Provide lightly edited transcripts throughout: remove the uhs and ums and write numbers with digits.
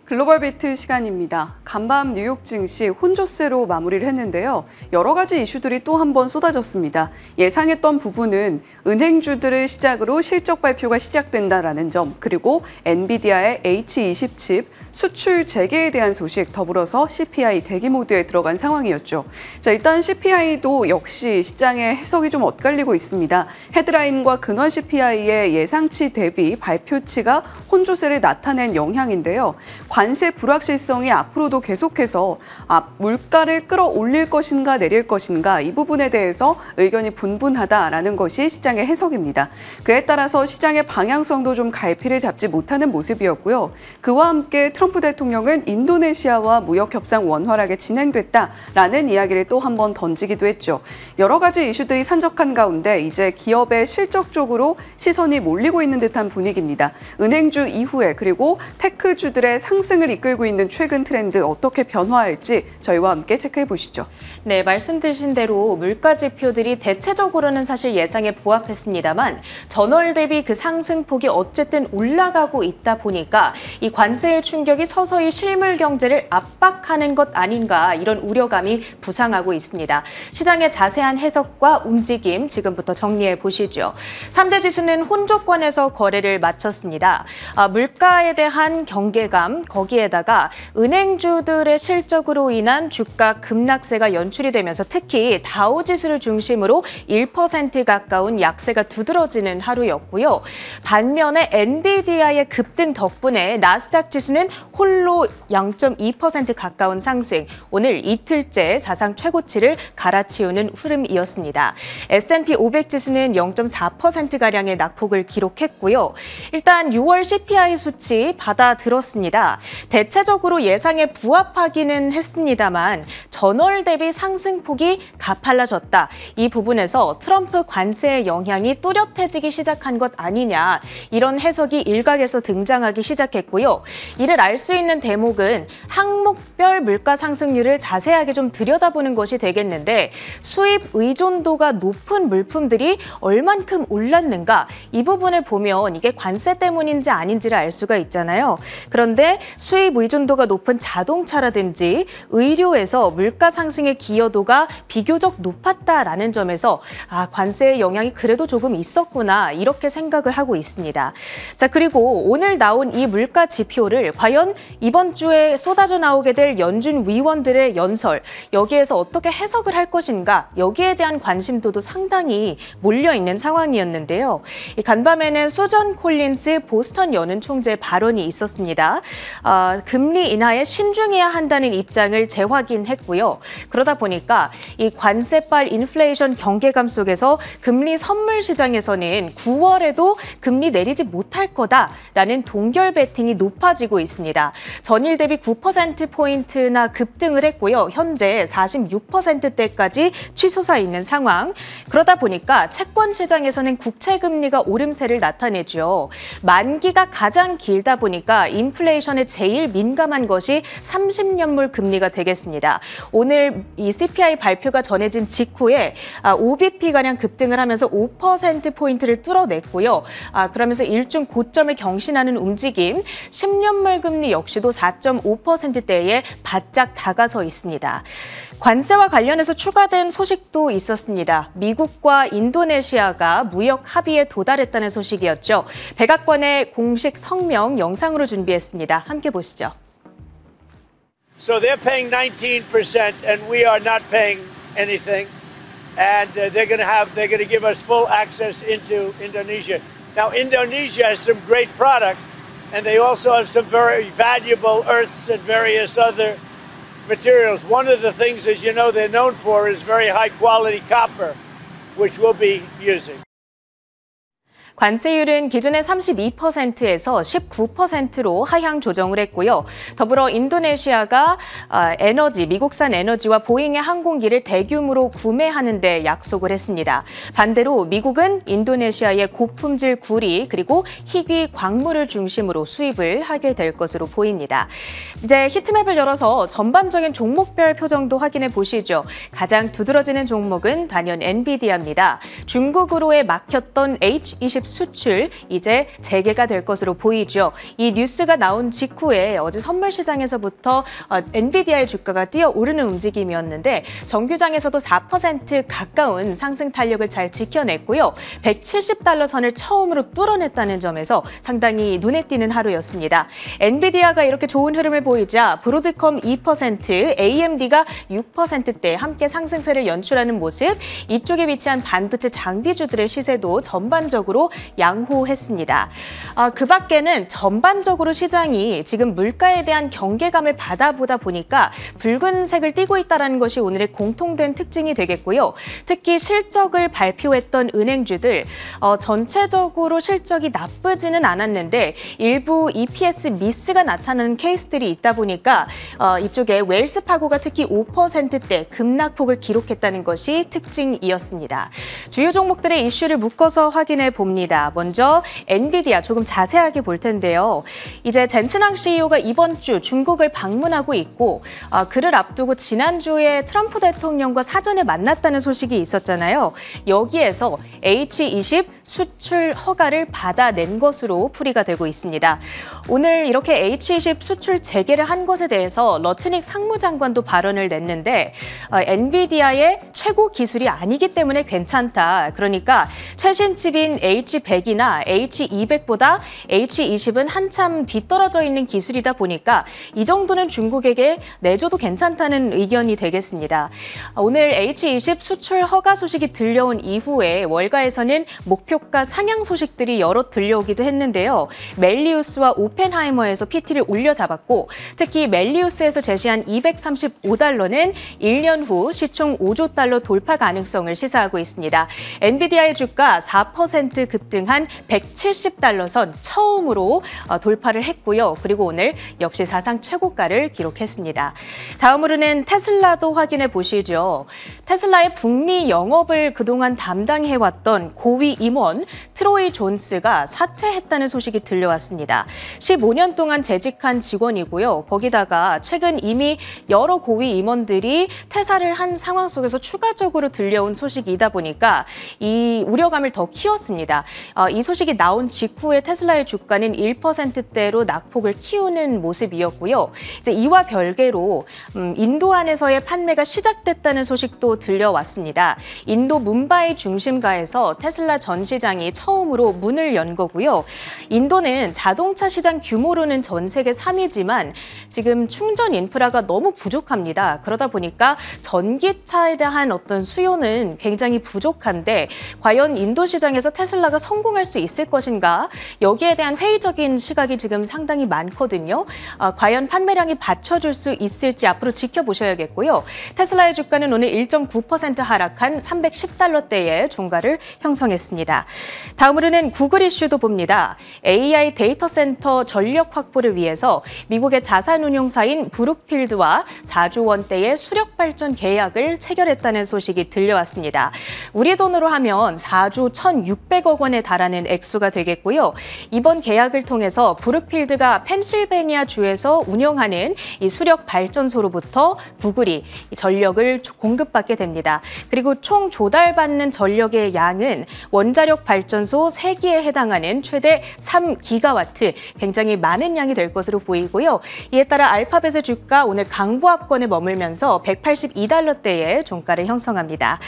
글로벌 비트 시간입니다. 간밤 뉴욕 증시 혼조세로 마무리를 했는데요. 여러 가지 이슈들이 또 한 번 쏟아졌습니다. 예상했던 부분은 은행주들을 시작으로 실적 발표가 시작된다라는 점, 그리고 엔비디아의 H20 칩 수출 재개에 대한 소식, 더불어서 CPI 대기 모드에 들어간 상황이었죠. 자, 일단 CPI도 역시 시장의 해석이 좀 엇갈리고 있습니다. 헤드라인과 근원 CPI의 예상치 대비 발표치가 혼조세를 나타낸 영향인데요. 관세 불확실성이 앞으로도 계속해서 물가를 끌어올릴 것인가 내릴 것인가 이 부분에 대해서 의견이 분분하다라는 것이 시장의 해석입니다. 그에 따라서 시장의 방향성도 좀 갈피를 잡지 못하는 모습이었고요. 그와 함께 트럼프 대통령은 인도네시아와 무역 협상 원활하게 진행됐다라는 이야기를 또 한 번 던지기도 했죠. 여러 가지 이슈들이 산적한 가운데 이제 기업의 실적 쪽으로 시선이 몰리고 있는 듯한 분위기입니다. 은행주 이후에 그리고 테크주들의 상승을 이끌고 있는 최근 트렌드 어떻게 변화할지 저희와 함께 체크해 보시죠. 네, 말씀드린 대로 물가 지표들이 대체적으로는 사실 예상에 부합했습니다만 전월 대비 그 상승폭이 어쨌든 올라가고 있다 보니까 이 관세의 충격이 서서히 실물 경제를 압박하는 것 아닌가 이런 우려감이 부상하고 있습니다. 시장의 자세한 해석과 움직임 지금부터 정리해 보시죠. 3대 지수는 혼조권에서 거래를 마쳤습니다. 물가에 대한 경계감, 거기에다가 은행주들의 실적으로 인한 주가 급락세가 연출이 되면서 특히 다우지수를 중심으로 1% 가까운 약세가 두드러지는 하루였고요. 반면에 엔비디아의 급등 덕분에 나스닥 지수는 홀로 0.2% 가까운 상승, 오늘 이틀째 사상 최고치를 갈아치우는 흐름이었습니다. S&P 500 지수는 0.4%가량의 낙폭을 기록했고요. 일단 6월 CPI 수치 받아들었습니다. 대체적으로 예상에 부합하기는 했습니다만 전월 대비 상승폭이 가팔라졌다. 이 부분에서 트럼프 관세의 영향이 또렷해지기 시작한 것 아니냐. 이런 해석이 일각에서 등장하기 시작했고요. 이를 알 수 있는 대목은 항목별 물가 상승률을 자세하게 좀 들여다보는 것이 되겠는데 수입 의존도가 높은 물품들이 얼만큼 올랐는가 이 부분을 보면 이게 관세 때문인지 아닌지를 알 수가 있잖아요. 그런데 수입 의존도가 높은 자동차라든지 의료에서 물가 상승의 기여도가 비교적 높았다라는 점에서 관세의 영향이 그래도 조금 있었구나 이렇게 생각을 하고 있습니다. 자, 그리고 오늘 나온 이 물가 지표를 과연 이번 주에 쏟아져 나오게 될 연준 위원들의 연설 여기에서 어떻게 해석을 할 것인가 여기에 대한 관심도도 상당히 몰려있는 상황이었는데요. 간밤에는 수전 콜린스 보스턴 연은 총재 발언이 있었습니다. 금리 인하에 신중해야 한다는 입장을 재확인했고요. 그러다 보니까 이 관세빨 인플레이션 경계감 속에서 금리 선물 시장에서는 9월에도 금리 내리지 못할 거다라는 동결 베팅이 높아지고 있습니다. 전일 대비 9%포인트나 급등을 했고요. 현재 46%대까지 치솟아 있는 상황. 그러다 보니까 채권 시장에서는 국채 금리가 오름세를 나타내죠. 만기가 가장 길다 보니까 인플레이션에 제일 민감한 것이 30년물 금리가 되겠습니다. 오늘 이 CPI 발표가 전해진 직후에 5bp가량 급등을 하면서 5%포인트를 뚫어냈고요. 그러면서 일중 고점을 경신하는 움직임, 10년물 금리 역시도 4.5%대에 바짝 다가서 있습니다. 관세와 관련해서 추가된 소식도 있었습니다. 미국과 인도네시아가 무역 합의에 도달했다는 소식이었죠. 백악관의 공식 성명 영상으로 준비했습니다. 함께 보시죠. So they're paying 19% and we are not paying anything. And they're going to give us full access into Indonesia. Now, Indonesia has some great product, and they also have some very valuable earths and various other materials. One of the things, as you know, they're known for is very high quality copper, which we'll be using. 관세율은 기존의 32%에서 19%로 하향 조정을 했고요. 더불어 인도네시아가 미국산 에너지와 보잉의 항공기를 대규모로 구매하는 데 약속을 했습니다. 반대로 미국은 인도네시아의 고품질 구리 그리고 희귀 광물을 중심으로 수입을 하게 될 것으로 보입니다. 이제 히트맵을 열어서 전반적인 종목별 표정도 확인해 보시죠. 가장 두드러지는 종목은 단연 엔비디아입니다. 중국으로의 막혔던 H20 수출 이제 재개가 될 것으로 보이죠. 이 뉴스가 나온 직후에 어제 선물 시장에서부터 엔비디아의 주가가 뛰어오르는 움직임이었는데 정규장에서도 4% 가까운 상승 탄력을 잘 지켜냈고요. 170달러 선을 처음으로 뚫어냈다는 점에서 상당히 눈에 띄는 하루였습니다. 엔비디아가 이렇게 좋은 흐름을 보이자 브로드컴 2%, AMD가 6%대 함께 상승세를 연출하는 모습, 이쪽에 위치한 반도체 장비주들의 시세도 전반적으로 양호했습니다. 그 밖에는 전반적으로 시장이 지금 물가에 대한 경계감을 받아보다 보니까 붉은색을 띠고 있다는 것이 오늘의 공통된 특징이 되겠고요. 특히 실적을 발표했던 은행주들 전체적으로 실적이 나쁘지는 않았는데 일부 EPS 미스가 나타나는 케이스들이 있다 보니까 이쪽에 웰스파고가 특히 5%대 급락폭을 기록했다는 것이 특징이었습니다. 주요 종목들의 이슈를 묶어서 확인해 봅니다. 먼저 엔비디아 조금 자세하게 볼 텐데요. 이제 젠슨항 CEO가 이번 주 중국을 방문하고 있고 그를 앞두고 지난주에 트럼프 대통령과 사전에 만났다는 소식이 있었잖아요. 여기에서 H20 수출 허가를 받아낸 것으로 풀이가 되고 있습니다. 오늘 이렇게 H20 수출 재개를 한 것에 대해서 러트닉 상무장관도 발언을 냈는데 엔비디아의 최고 기술이 아니기 때문에 괜찮다. 그러니까 최신 칩인 H100이나 H200보다 H20은 한참 뒤떨어져 있는 기술이다 보니까 이 정도는 중국에게 내줘도 괜찮다는 의견이 되겠습니다. 오늘 H20 수출 허가 소식이 들려온 이후에 월가에서는 목표가 상향 소식들이 여러 들려오기도 했는데요. 멜리우스와 오펜하이머에서 PT를 올려잡았고 특히 멜리우스에서 제시한 235달러는 1년 후 시총 5조 달러 돌파 가능성을 시사하고 있습니다. 엔비디아의 주가 4% 급등한 170달러 선 처음으로 돌파를 했고요. 그리고 오늘 역시 사상 최고가를 기록했습니다. 다음으로는 테슬라도 확인해 보시죠. 테슬라의 북미 영업을 그동안 담당해왔던 고위 임원 트로이 존스가 사퇴했다는 소식이 들려왔습니다. 15년 동안 재직한 직원이고요. 거기다가 최근 이미 여러 고위 임원들이 퇴사를 한 상황 속에서 추가적으로 들려온 소식이다 보니까 이 우려감을 더 키웠습니다. 이 소식이 나온 직후에 테슬라의 주가는 1%대로 낙폭을 키우는 모습이었고요. 이제 이와 별개로 인도 안에서의 판매가 시작됐다는 소식도 들려왔습니다. 인도 뭄바이 중심가에서 테슬라 전시장이 처음으로 문을 연 거고요. 인도는 자동차 시장 규모로는 전 세계 3위지만 지금 충전 인프라가 너무 부족합니다. 그러다 보니까 전기차에 대한 어떤 수요는 굉장히 부족한데 과연 인도 시장에서 테슬라가 성공할 수 있을 것인가? 여기에 대한 회의적인 시각이 지금 상당히 많거든요. 과연 판매량이 받쳐줄 수 있을지 앞으로 지켜보셔야겠고요. 테슬라의 주가는 오늘 1.9% 하락한 310달러대의 종가를 형성했습니다. 다음으로는 구글 이슈도 봅니다. AI 데이터 센터 전력 확보를 위해서 미국의 자산운용사인 브룩필드와 4조 원대의 수력 발전 계약을 체결했다는 소식이 들려왔습니다. 우리 돈으로 하면 4조 1,600억 원에 달하는 액수가 되겠고요. 이번 계약을 통해서 브룩필드가 펜실베니아 주에서 운영하는 이 수력 발전소로부터 구글이 전력을 공급받게 됩니다. 그리고 총 조달받는 전력의 양은 원자력 발전소 3기에 해당하는 최대 3기가와트, 굉장히 많은 양이 될 것으로 보이고요. 이에 따라 알파벳의 주가 오늘 강보합권에 머물면서 182달러대의 종가를 형성합니다.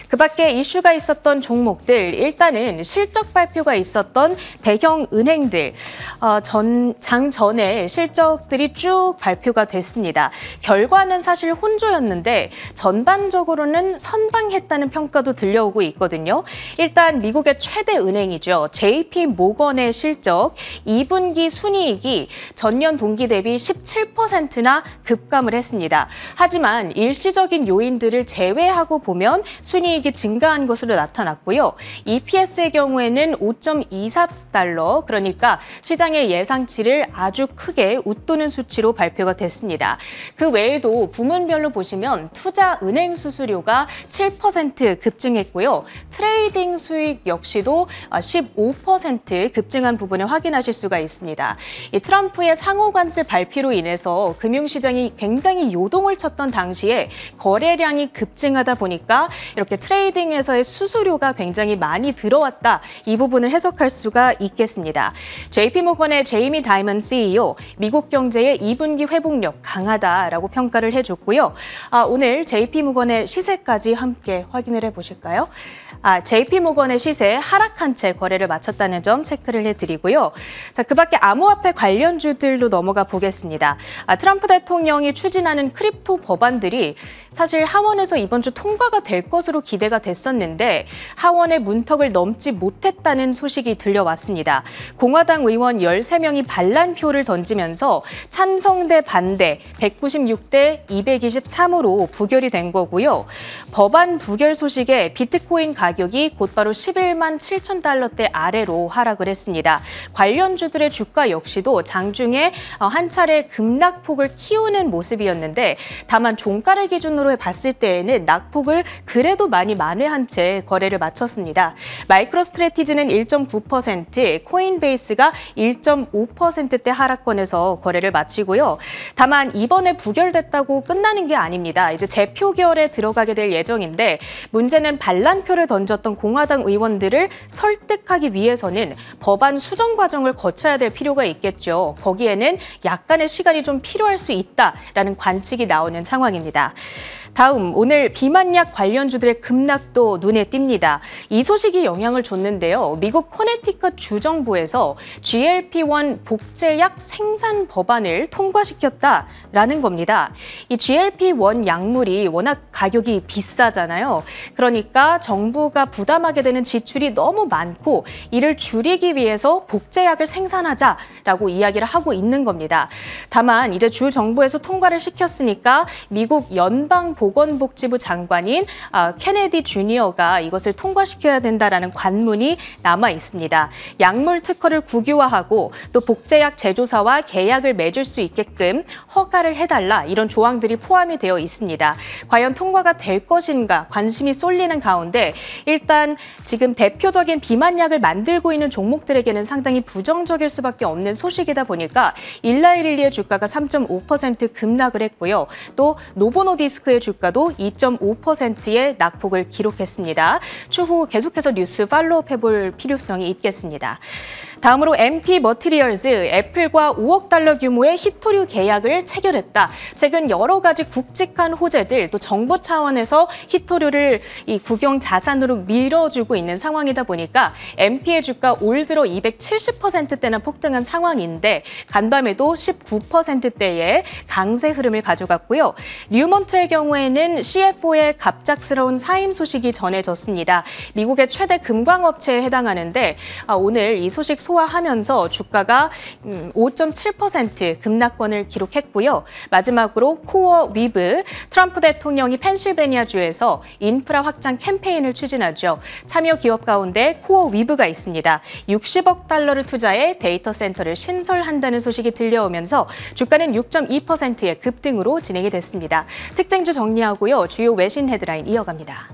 그 밖에 이슈가 있었던 종목들, 일단은 실적 발표가 있었던 대형 은행들, 장 전에 실적들이 쭉 발표가 됐습니다. 결과는 사실 혼조였는데 전반적으로는 선방했다는 평가도 들려오고 있거든요. 일단 미국의 최대 은행이죠. JP 모건의 실적 2분기 순이익이 전년 동기 대비 17%나 급감을 했습니다. 하지만 일시적인 요인들을 제외하고 보면 순이익이 증가한 것으로 나타났고요. EPS의 경우에 경우에는 5.24달러, 그러니까 시장의 예상치를 아주 크게 웃도는 수치로 발표가 됐습니다. 그 외에도 부문별로 보시면 투자 은행 수수료가 7% 급증했고요. 트레이딩 수익 역시도 15% 급증한 부분을 확인하실 수가 있습니다. 이 트럼프의 상호 관세 발표로 인해서 금융시장이 굉장히 요동을 쳤던 당시에 거래량이 급증하다 보니까 이렇게 트레이딩에서의 수수료가 굉장히 많이 들어왔다. 이 부분을 해석할 수가 있겠습니다. JP모건의 제이미 다이먼 CEO, 미국 경제의 2분기 회복력 강하다라고 평가를 해줬고요. 오늘 JP모건의 시세까지 함께 확인을 해보실까요? JP모건의 시세 하락한 채 거래를 마쳤다는 점 체크를 해드리고요. 자, 그 밖에 암호화폐 관련주들로 넘어가 보겠습니다. 트럼프 대통령이 추진하는 크립토 법안들이 사실 하원에서 이번 주 통과가 될 것으로 기대가 됐었는데 하원의 문턱을 넘지 못했다는 소식이 들려왔습니다. 공화당 의원 13명이 반란표를 던지면서 찬성 대 반대 196대 223으로 부결이 된 거고요. 법안 부결 소식에 비트코인 가격이 곧바로 11만 7천 달러대 아래로 하락을 했습니다. 관련주들의 주가 역시도 장중에 한 차례 급락폭을 키우는 모습이었는데 다만 종가를 기준으로 봤을 때에는 낙폭을 그래도 많이 만회한 채 거래를 마쳤습니다. 마이크로스트래티지는 1.9%, 코인베이스가 1.5%대 하락권에서 거래를 마치고요. 다만 이번에 부결됐다고 끝나는 게 아닙니다. 이제 재표결에 들어가게 될 예정인데 문제는 반란표를 던졌던 공화당 의원들을 설득하기 위해서는 법안 수정 과정을 거쳐야 될 필요가 있겠죠. 거기에는 약간의 시간이 좀 필요할 수 있다라는 관측이 나오는 상황입니다. 다음, 오늘 비만약 관련주들의 급락도 눈에 띕니다. 이 소식이 영향을 줬는데요. 미국 커네티컷 주정부에서 GLP-1 복제약 생산 법안을 통과시켰다라는 겁니다. 이 GLP-1 약물이 워낙 가격이 비싸잖아요. 그러니까 정부가 부담하게 되는 지출이 너무 많고 이를 줄이기 위해서 복제약을 생산하자라고 이야기를 하고 있는 겁니다. 다만 이제 주 정부에서 통과를 시켰으니까 미국 연방보건복지부 장관인 케네디 주니어가 이것을 통과시켜야 된다라는 관문이 남아 있습니다. 약물 특허를 국유화하고 또 복제약 제조사와 계약을 맺을 수 있게끔 허가를 해달라 이런 조항들이 포함이 되어 있습니다. 과연 통과가 될 것인가 관심이 쏠리는 가운데 일단 지금 대표적인 비만약을 만들고 있는 종목들에게는 상당히 부정적일 수밖에 없는 소식이다 보니까 일라이릴리의 주가가 3.5% 급락을 했고요. 또 노보노디스크의 주가도 2.5%의 낙폭을 기록했습니다. 추후 계속해서 뉴스 팔로우업 해볼 필요성이 있겠습니다. 다음으로 MP 머티리얼즈, 애플과 5억 달러 규모의 히토류 계약을 체결했다. 최근 여러 가지 굵직한 호재들, 또 정부 차원에서 히토류를 이 국영 자산으로 밀어주고 있는 상황이다 보니까 MP의 주가 올 들어 270%대나 폭등한 상황인데 간밤에도 19%대의 강세 흐름을 가져갔고요. 뉴먼트의 경우에는 CFO의 갑작스러운 사임 소식이 전해졌습니다. 미국의 최대 금광업체에 해당하는데 오늘 이 소식 소화하면서 주가가 5.7% 급락권을 기록했고요. 마지막으로 코어 위브, 트럼프 대통령이 펜실베니아주에서 인프라 확장 캠페인을 추진하죠. 참여 기업 가운데 코어 위브가 있습니다. 60억 달러를 투자해 데이터 센터를 신설한다는 소식이 들려오면서 주가는 6.2%의 급등으로 진행이 됐습니다. 특징주 정리하고요. 주요 외신 헤드라인 이어갑니다.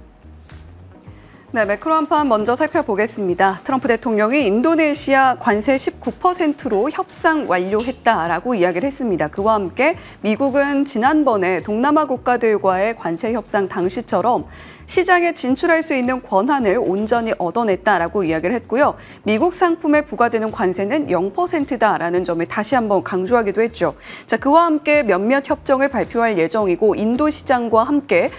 네, 매크로 한판 먼저 살펴보겠습니다. 트럼프 대통령이 인도네시아 관세 19%로 협상 완료했다라고 이야기를 했습니다. 그와 함께 미국은 지난번에 동남아 국가들과의 관세 협상 당시처럼 시장에 진출할 수 있는 권한을 온전히 얻어냈다라고 이야기를 했고요. 미국 상품에 부과되는 관세는 0%다라는 점을 다시 한번 강조하기도 했죠. 자, 그와 함께 몇몇 협정을 발표할 예정이고 인도 시장과 함께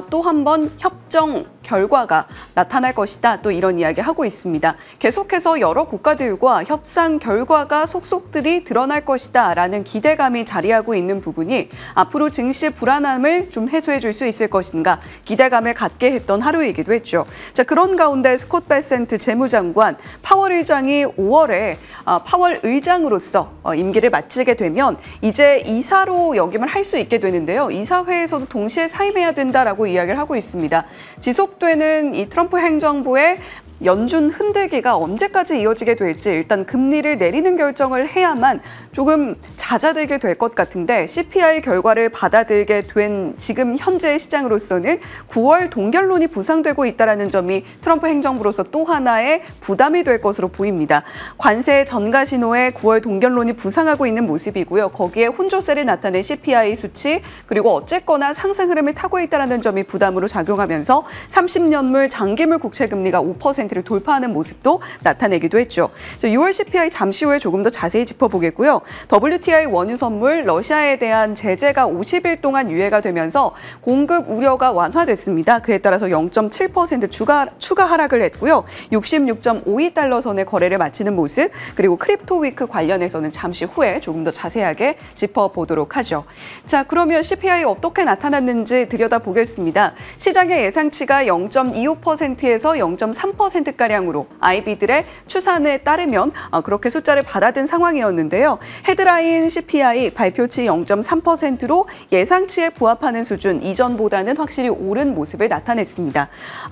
또 한 번 협정 결과가 나타날 것이다. 또 이런 이야기 하고 있습니다. 계속해서 여러 국가들과 협상 결과가 속속들이 드러날 것이다라는 기대감이 자리하고 있는 부분이 앞으로 증시 불안함을 좀 해소해 줄 수 있을 것인가 기대감을 갖게 했던 하루이기도 했죠. 자, 그런 가운데 스콧 베센트 재무장관 파월 의장이 5월에 파월 의장으로서 임기를 마치게 되면 이제 이사로 역임을 할 수 있게 되는데요. 이사회에서도 동시에 사임해야 된다라고 이야기를 하고 있습니다. 지속되는 이 트럼프 행정부의 연준 흔들기가 언제까지 이어지게 될지 일단 금리를 내리는 결정을 해야만 조금 잦아들게 될 것 같은데 CPI 결과를 받아들게 된 지금 현재의 시장으로서는 9월 동결론이 부상되고 있다는 점이 트럼프 행정부로서 또 하나의 부담이 될 것으로 보입니다. 관세 전가 신호에 9월 동결론이 부상하고 있는 모습이고요. 거기에 혼조세를 나타낸 CPI 수치 그리고 어쨌거나 상승 흐름을 타고 있다는 점이 부담으로 작용하면서 30년물 장기물 국채 금리가 5%를 돌파하는 모습도 나타내기도 했죠. 6월 CPI 잠시 후에 조금 더 자세히 짚어보겠고요. WTI 원유 선물 러시아에 대한 제재가 50일 동안 유예가 되면서 공급 우려가 완화됐습니다. 그에 따라서 0.7% 추가 하락을 했고요. 66.52달러 선의 거래를 마치는 모습 그리고 크립토 위크 관련해서는 잠시 후에 조금 더 자세하게 짚어보도록 하죠. 자, 그러면 CPI 어떻게 나타났는지 들여다보겠습니다. 시장의 예상치가 0.25%에서 0.3%가량으로 IB들의 추산에 따르면 그렇게 숫자를 받아든 상황이었는데요. 헤드라인 CPI 발표치 0.3%로 예상치에 부합하는 수준, 이전보다는 확실히 오른 모습을 나타냈습니다.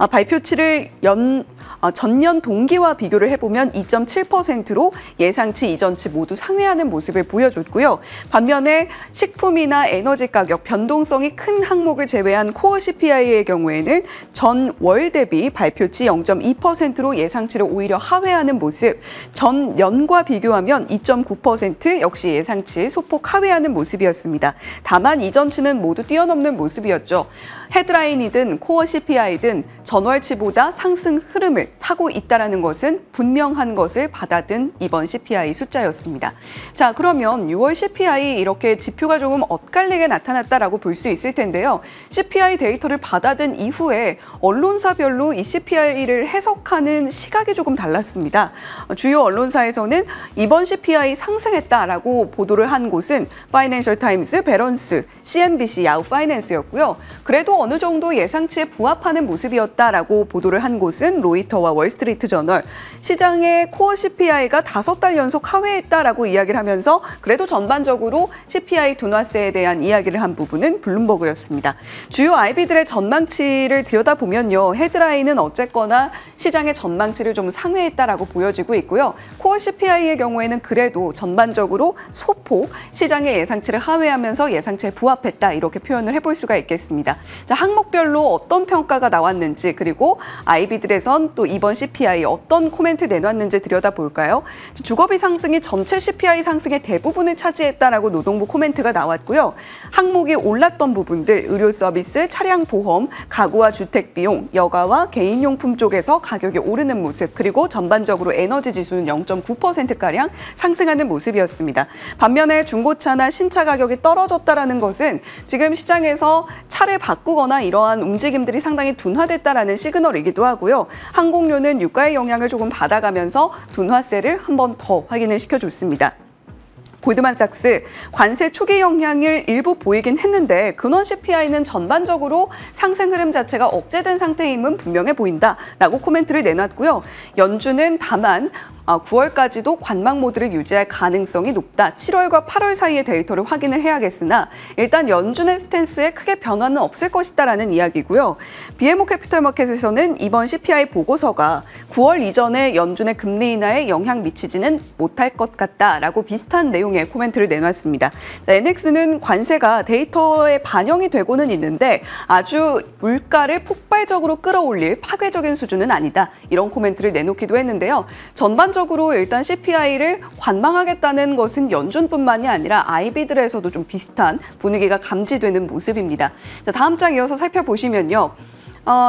발표치를 전년 동기와 비교를 해보면 2.7%로 예상치, 이전치 모두 상회하는 모습을 보여줬고요. 반면에 식품이나 에너지 가격, 변동성이 큰 항목을 제외한 코어 CPI의 경우에는 전월 대비 발표치 0.2%로 예상치를 오히려 하회하는 모습, 전년과 비교하면 2.9% 역시 예상치 소폭 하회하는 모습이었습니다. 다만 이전치는 모두 뛰어넘는 모습이었죠. 헤드라인이든 코어 CPI든 전월치보다 상승 흐름을 타고 있다는 것은 분명한 것을 받아든 이번 CPI 숫자였습니다. 자, 그러면 6월 CPI 이렇게 지표가 조금 엇갈리게 나타났다라고 볼 수 있을 텐데요. CPI 데이터를 받아든 이후에 언론사별로 이 CPI를 해석하는 시각이 조금 달랐습니다. 주요 언론사에서는 이번 CPI 상승했다라고 보도를 한 곳은 파이낸셜 타임스, 배런스, CNBC, 야후 파이낸스였고요. 그래도 어느 정도 예상치에 부합하는 모습이었다라고 보도를 한 곳은 로이터와 월스트리트 저널, 시장의 코어 CPI가 5달 연속 하회했다라고 이야기를 하면서 그래도 전반적으로 CPI 둔화세에 대한 이야기를 한 부분은 블룸버그였습니다. 주요 IB들의 전망치를 들여다보면요. 헤드라인은 어쨌거나 시장의 전망치를 좀 상회했다라고 보여지고 있고요. 코어 CPI의 경우에는 그래도 전반적으로 소폭 시장의 예상치를 하회하면서 예상치에 부합했다 이렇게 표현을 해볼 수가 있겠습니다. 자, 항목별로 어떤 평가가 나왔는지 그리고 IB들에선 또 이번 CPI 어떤 코멘트 내놨는지 들여다볼까요? 주거비 상승이 전체 CPI 상승의 대부분을 차지했다라고 노동부 코멘트가 나왔고요. 항목이 올랐던 부분들, 의료 서비스, 차량 보험, 가구와 주택 비용, 여가와 개인용품 쪽에서 가격이 오르는 모습, 그리고 전반적으로 에너지 지수는 0.9%가량 상승하는 모습이었습니다. 반면에 중고차나 신차 가격이 떨어졌다라는 것은 지금 시장에서 차를 바꾸거나 이러한 움직임들이 상당히 둔화됐다라는 시그널이기도 하고요. 항공료는 유가의 영향을 조금 받아가면서 둔화세를 한 번 더 확인을 시켜줬습니다. 골드만삭스, 관세 초기 영향을 일부 보이긴 했는데 근원 CPI는 전반적으로 상승 흐름 자체가 억제된 상태임은 분명해 보인다라고 코멘트를 내놨고요. 연준은 다만 9월까지도 관망 모드를 유지할 가능성이 높다. 7월과 8월 사이의 데이터를 확인을 해야겠으나 일단 연준의 스탠스에 크게 변화는 없을 것이다라는 이야기고요. BMO 캐피털 마켓에서는 이번 CPI 보고서가 9월 이전에 연준의 금리 인하에 영향 미치지는 못할 것 같다라고 비슷한 내용의 코멘트를 내놨습니다. 자, NX는 관세가 데이터에 반영이 되고는 있는데 아주 물가를 폭발적으로 끌어올릴 파괴적인 수준은 아니다. 이런 코멘트를 내놓기도 했는데요. 전반적으로 일단 CPI를 관망하겠다는 것은 연준뿐만이 아니라 IB들에서도 좀 비슷한 분위기가 감지되는 모습입니다. 자, 다음 장 이어서 살펴보시면요.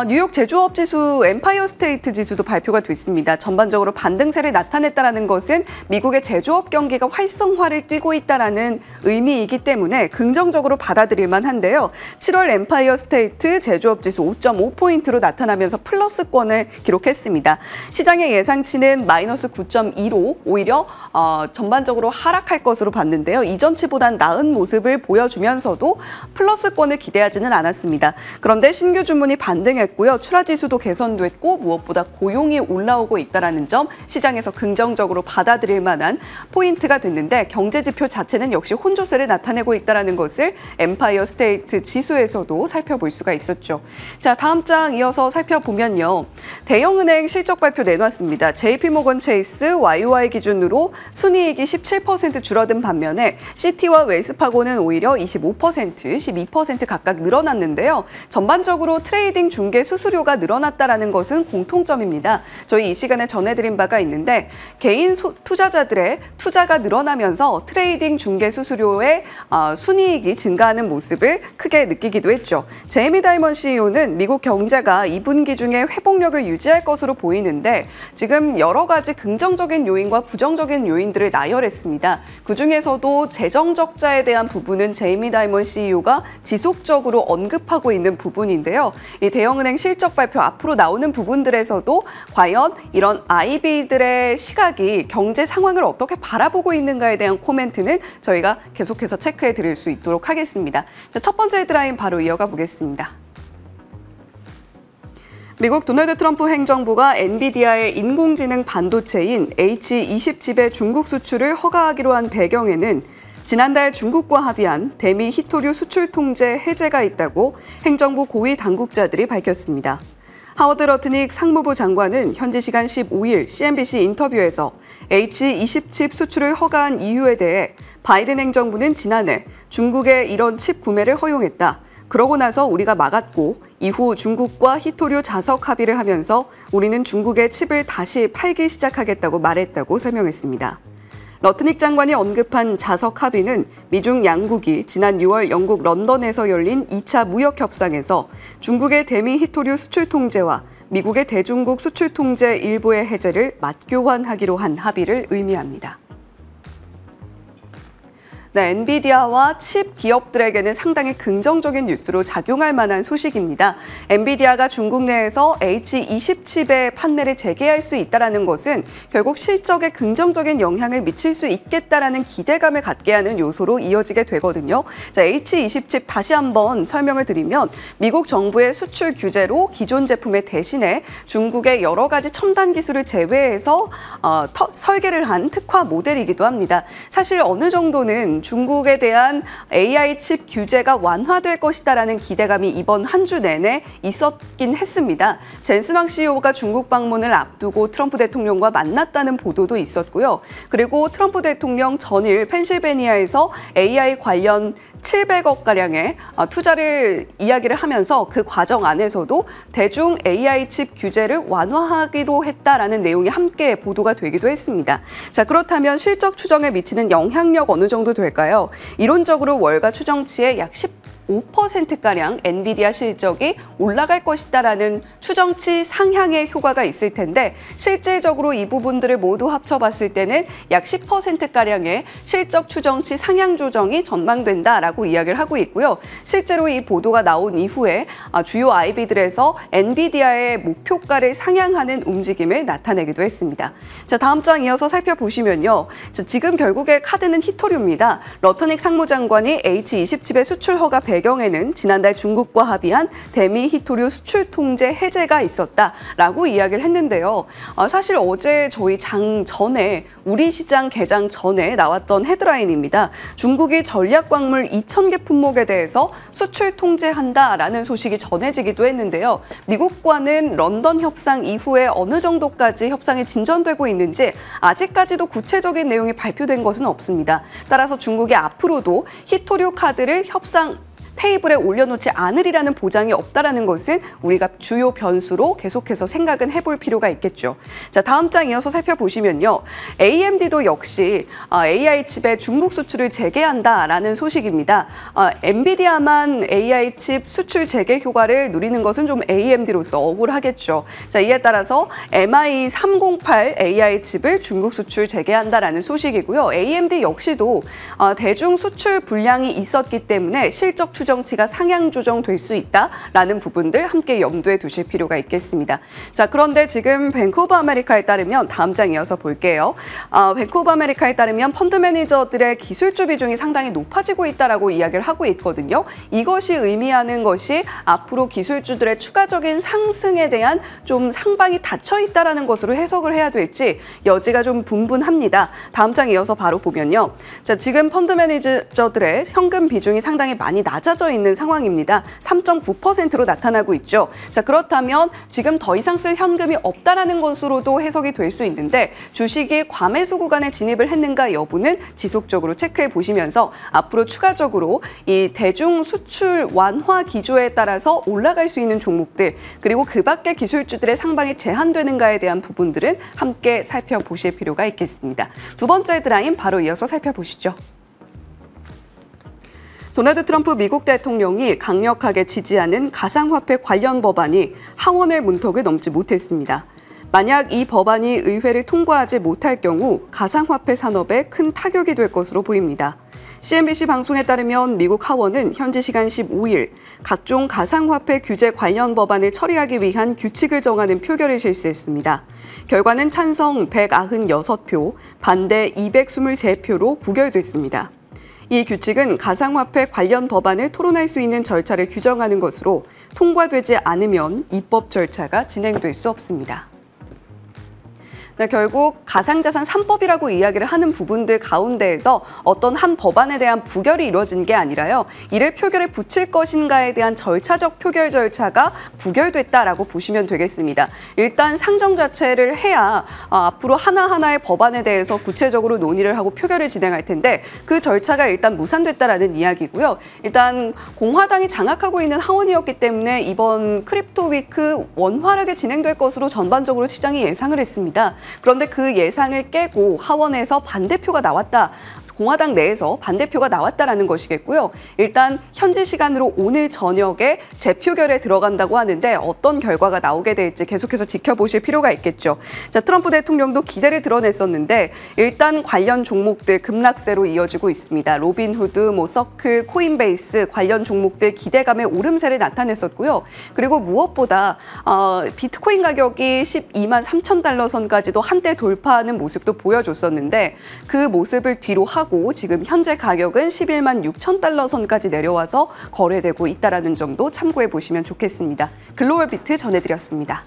뉴욕 제조업 지수, 엠파이어 스테이트 지수도 발표가 됐습니다. 전반적으로 반등세를 나타냈다는 것은 미국의 제조업 경기가 활성화를 띠고 있다는 의미이기 때문에 긍정적으로 받아들일 만한데요. 7월 엠파이어 스테이트 제조업 지수 5.5포인트로 나타나면서 플러스권을 기록했습니다. 시장의 예상치는 마이너스 9.2로 오히려 전반적으로 하락할 것으로 봤는데요. 이전치보단 나은 모습을 보여주면서도 플러스권을 기대하지는 않았습니다. 그런데 신규 주문이 반등 반등했고요. 출하 지수도 개선됐고 무엇보다 고용이 올라오고 있다는 점 시장에서 긍정적으로 받아들일 만한 포인트가 됐는데 경제 지표 자체는 역시 혼조세를 나타내고 있다는 것을 엠파이어 스테이트 지수에서도 살펴볼 수가 있었죠. 자, 다음 장 이어서 살펴보면요. 대형은행 실적 발표 내놨습니다. JP모건 체이스 YOY 기준으로 순이익이 17% 줄어든 반면에 시티와 웰스파고는 오히려 25%, 12% 각각 늘어났는데요. 전반적으로 트레이딩 중개 수수료가 늘어났다는 것은 공통점입니다. 저희 이 시간에 전해드린 바가 있는데 개인 투자자들의 투자가 늘어나면서 트레이딩 중개 수수료의 순이익이 증가하는 모습을 크게 느끼기도 했죠. 제이미 다이먼 CEO는 미국 경제가 2분기 중에 회복력을 유지할 것으로 보이는데 지금 여러 가지 긍정적인 요인과 부정적인 요인들을 나열했습니다. 그중에서도 재정 적자에 대한 부분은 제이미 다이먼 CEO가 지속적으로 언급하고 있는 부분인데요. 이 대형은행 실적 발표 앞으로 나오는 부분들에서도 과연 이런 IB들의 시각이 경제 상황을 어떻게 바라보고 있는가에 대한 코멘트는 저희가 계속해서 체크해 드릴 수 있도록 하겠습니다. 자, 첫 번째 헤드라인 바로 이어가 보겠습니다. 미국 도널드 트럼프 행정부가 엔비디아의 인공지능 반도체인 H20칩의 중국 수출을 허가하기로 한 배경에는 지난달 중국과 합의한 대미 히토류 수출 통제 해제가 있다고 행정부 고위 당국자들이 밝혔습니다. 하워드 러트닉 상무부 장관은 현지 시간 15일 CNBC 인터뷰에서 H20칩 수출을 허가한 이유에 대해 바이든 행정부는 지난해 중국에 이런 칩 구매를 허용했다. 그러고 나서 우리가 막았고 이후 중국과 히토류 자석 합의를 하면서 우리는 중국에 칩을 다시 팔기 시작하겠다고 말했다고 설명했습니다. 러트닉 장관이 언급한 자석 합의는 미중 양국이 지난 6월 영국 런던에서 열린 2차 무역 협상에서 중국의 대미 히토류 수출 통제와 미국의 대중국 수출 통제 일부의 해제를 맞교환하기로 한 합의를 의미합니다. 네, 엔비디아와 칩 기업들에게는 상당히 긍정적인 뉴스로 작용할 만한 소식입니다. 엔비디아가 중국 내에서 H20 칩의 판매를 재개할 수 있다는 것은 결국 실적에 긍정적인 영향을 미칠 수 있겠다라는 기대감을 갖게 하는 요소로 이어지게 되거든요. 자, H20 칩 다시 한번 설명을 드리면 미국 정부의 수출 규제로 기존 제품의 대신에 중국의 여러 가지 첨단 기술을 제외해서 설계를 한 특화 모델이기도 합니다. 사실 어느 정도는 중국에 대한 AI 칩 규제가 완화될 것이다라는 기대감이 이번 한 주 내내 있었긴 했습니다. 젠슨 왕 CEO가 중국 방문을 앞두고 트럼프 대통령과 만났다는 보도도 있었고요. 그리고 트럼프 대통령 전일 펜실베니아에서 AI 관련 700억가량의 투자를 이야기를 하면서 그 과정 안에서도 대중 AI 칩 규제를 완화하기로 했다라는 내용이 함께 보도가 되기도 했습니다. 자, 그렇다면 실적 추정에 미치는 영향력 어느 정도 될까요? 이론적으로 월가 추정치의 약 5%가량 엔비디아 실적이 올라갈 것이다라는 추정치 상향의 효과가 있을 텐데 실질적으로 이 부분들을 모두 합쳐봤을 때는 약 10%가량의 실적 추정치 상향 조정이 전망된다라고 이야기를 하고 있고요. 실제로 이 보도가 나온 이후에 주요 IB들에서 엔비디아의 목표가를 상향하는 움직임을 나타내기도 했습니다. 자, 다음 장 이어서 살펴보시면요. 자, 지금 결국에 카드는 히토류입니다. 러터닉 상무장관이 H20 칩의 수출 허가 배경에는 지난달 중국과 합의한 대미 히토류 수출 통제 해제가 있었다라고 이야기를 했는데요. 사실 어제 저희 장 전에 우리 시장 개장 전에 나왔던 헤드라인입니다. 중국이 전략광물 2,000개 품목에 대해서 수출 통제한다라는 소식이 전해지기도 했는데요. 미국과는 런던 협상 이후에 어느 정도까지 협상이 진전되고 있는지 아직까지도 구체적인 내용이 발표된 것은 없습니다. 따라서 중국이 앞으로도 히토류 카드를 협상 테이블에 올려놓지 않으리라는 보장이 없다라는 것은 우리가 주요 변수로 계속해서 생각은 해볼 필요가 있겠죠. 자, 다음 장 이어서 살펴보시면요. AMD도 역시 AI 칩의 중국 수출을 재개한다라는 소식입니다. 엔비디아만 AI 칩 수출 재개 효과를 누리는 것은 좀 AMD로서 억울하겠죠. 자, 이에 따라서 MI308 AI 칩을 중국 수출 재개한다라는 소식이고요. AMD 역시도 대중 수출 불량이 있었기 때문에 실적 추정치가 상향 조정될 수 있다라는 부분들 함께 염두에 두실 필요가 있겠습니다. 자, 그런데 지금 뱅크 오브 아메리카에 따르면 다음 장 이어서 볼게요. 뱅크 오브 아메리카에 따르면 펀드 매니저들의 기술주 비중이 상당히 높아지고 있다라고 이야기를 하고 있거든요. 이것이 의미하는 것이 앞으로 기술주들의 추가적인 상승에 대한 좀 상방이 닫혀 있다라는 것으로 해석을 해야 될지 여지가 좀 분분합니다. 다음 장 이어서 바로 보면요. 자, 지금 펀드 매니저들의 현금 비중이 상당히 많이 낮아져 있는 상황입니다. 3.9%로 나타나고 있죠. 자, 그렇다면 지금 더 이상 쓸 현금이 없다라는 것으로도 해석이 될 수 있는데 주식이 과매수 구간에 진입을 했는가 여부는 지속적으로 체크해 보시면서 앞으로 추가적으로 이 대중 수출 완화 기조에 따라서 올라갈 수 있는 종목들 그리고 그 밖의 기술주들의 상방이 제한되는가에 대한 부분들은 함께 살펴보실 필요가 있겠습니다. 두 번째 헤드라인 바로 이어서 살펴보시죠. 도널드 트럼프 미국 대통령이 강력하게 지지하는 가상화폐 관련 법안이 하원의 문턱을 넘지 못했습니다. 만약 이 법안이 의회를 통과하지 못할 경우 가상화폐 산업에 큰 타격이 될 것으로 보입니다. CNBC 방송에 따르면 미국 하원은 현지 시간 15일 각종 가상화폐 규제 관련 법안을 처리하기 위한 규칙을 정하는 표결을 실시했습니다. 결과는 찬성 196표, 반대 223표로 부결됐습니다. 이 규칙은 가상화폐 관련 법안을 토론할 수 있는 절차를 규정하는 것으로 통과되지 않으면 입법 절차가 진행될 수 없습니다. 네, 결국 가상자산 3법이라고 이야기를 하는 부분들 가운데에서 어떤 한 법안에 대한 부결이 이루어진 게 아니라요. 이를 표결에 붙일 것인가에 대한 절차적 표결 절차가 부결됐다라고 보시면 되겠습니다. 일단 상정 자체를 해야 앞으로 하나하나의 법안에 대해서 구체적으로 논의를 하고 표결을 진행할 텐데 그 절차가 일단 무산됐다라는 이야기고요. 일단 공화당이 장악하고 있는 하원이었기 때문에 이번 크립토 위크 원활하게 진행될 것으로 전반적으로 시장이 예상을 했습니다. 그런데 그 예상을 깨고 하원에서 반대표가 나왔다. 공화당 내에서 반대표가 나왔다라는 것이겠고요. 일단 현지 시간으로 오늘 저녁에 재표결에 들어간다고 하는데 어떤 결과가 나오게 될지 계속해서 지켜보실 필요가 있겠죠. 자, 트럼프 대통령도 기대를 드러냈었는데 일단 관련 종목들 급락세로 이어지고 있습니다. 로빈후드, 서클, 코인베이스 관련 종목들 기대감의 오름세를 나타냈었고요. 그리고 무엇보다 비트코인 가격이 12만 3천 달러 선까지도 한때 돌파하는 모습도 보여줬었는데 그 모습을 뒤로 하고 지금 현재 가격은 11만 6천 달러 선까지 내려와서 거래되고 있다는 점도 참고해 보시면 좋겠습니다. 글로벌 비트 전해드렸습니다.